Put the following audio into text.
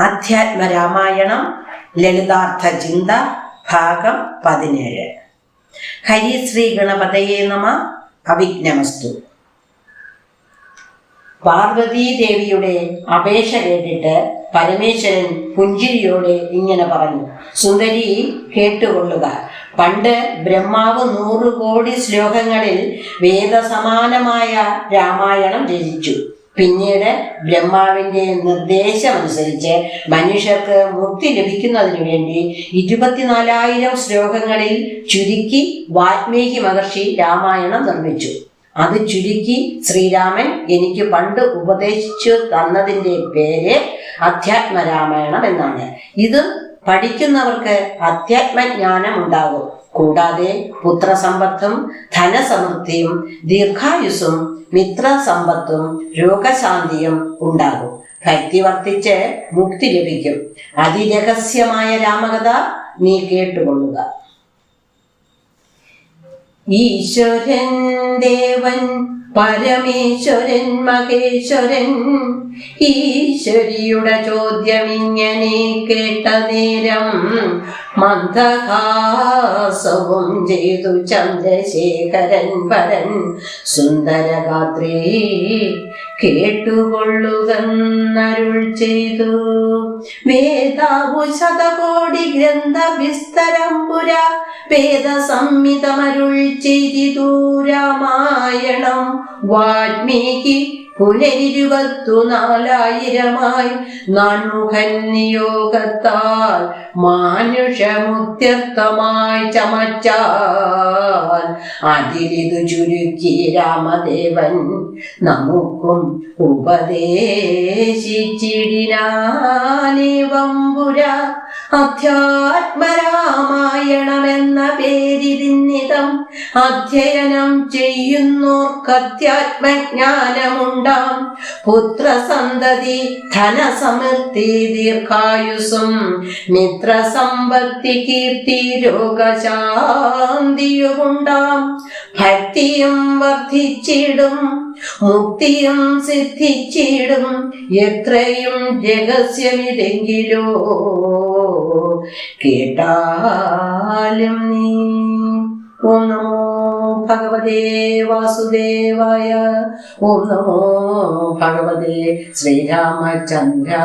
അധ്യാത്മരാമായണം ലളിതാർത്ഥ ചിന്ത ഭാഗം 17. ഹരിശ്രീ ഗണപതയേ നമ. അവിഘ്നമസ്തു. പാർവതീദേവിയുടെ അപേക്ഷ കേട്ടിട്ട് പരമേശ്വരൻ പുഞ്ചിരിയോടെ ഇങ്ങനെ പറഞ്ഞു: സുന്ദരി, കേട്ടുകൊള്ളുക. പണ്ട് ബ്രഹ്മാവ് 100 കോടി ശ്ലോകങ്ങളിൽ വേദസമാനമായ രാമായണം രചിച്ചു. പിന്നീട് ബ്രഹ്മാവിന്റെ നിർദ്ദേശമനുസരിച്ച് മനുഷ്യർക്ക് മുക്തി ലഭിക്കുന്നതിനു വേണ്ടി 24,000 ശ്ലോകങ്ങളിൽ ചുരുക്കി വാൽമീകി മഹർഷി രാമായണം നിർമ്മിച്ചു. അത് ചുരുക്കി ശ്രീരാമൻ എനിക്ക് പണ്ട് ഉപദേശിച്ചു തന്നതിന്റെ പേര് അധ്യാത്മരാമായണം എന്നാണ്. ഇത് പഠിക്കുന്നവർക്ക് അധ്യാത്മജ്ഞാനം ഉണ്ടാകും. കൂടാതെ പുത്രസമ്പത്തും ധനസമൃദ്ധിയും ദീർഘായുസ്സും മിത്രസമ്പത്തും രോഗശാന്തിയും ഉണ്ടാകും. ഭക്തി വർദ്ധിച്ച് മുക്തി ലഭിക്കും. അതിരഹസ്യമായ രാമകഥ നീ കേട്ടുകൊള്ളുക. ഈശ്വരൻ ദേവൻ പരമേശ്വരൻ മഹേശ്വരൻ, ഈശ്വരിയുടെ ചോദ്യമിങ്ങനെ കേട്ട നേരം മന്ദഹാസവും ചെയ്തു ചന്ദ്രശേഖരൻ വരൻ. സുന്ദരഗാത്രീ, കേട്ടുകൊള്ളുകന്നരുൾ ചെയ്തു. വേദാവു ശതകോടി ഗ്രന്ഥ വിസ്തരം പുര വേദസംഹിതമരുൾ ചെയ്തിതു രാമായണം. വാൽമീകി പുനരിരുപത്തുനാലായിരമായി നാൻമുഖൻ നിയോഗത്താൽ മാനുഷമുക്ത്യർത്ഥമായി ചമച്ചാൽ അതിലിതു ചുരുക്കി രാമദേവൻ നമുക്കും ഉപദേശിച്ചിടിനാലിവമ്പുര. അധ്യാത്മരാമായണമെന്ന പേരിതിന്നിതം അധ്യയനം ചെയ്യുന്നോർക്കധ്യാത്മജ്ഞാനമുണ്ടാം. പുത്രസന്തതി ധനസമൃദ്ധി ദീർഘായുസും മിത്രസമ്പത്തി കീർത്തി രോഗശാന്തിയുമുണ്ടാം. ഭക്തിയും വർദ്ധിച്ചിടും, മുക്തിയും സിദ്ധിച്ചിടും. എത്രയും രഹസ്യമിതെങ്കിലോ കേട്ടാലും നീ. ഓം നമോ ഭഗവതേ വാസുദേവായ. ഓം നമോ ഭഗവതേ ശ്രീരാമചന്ദ്രായ.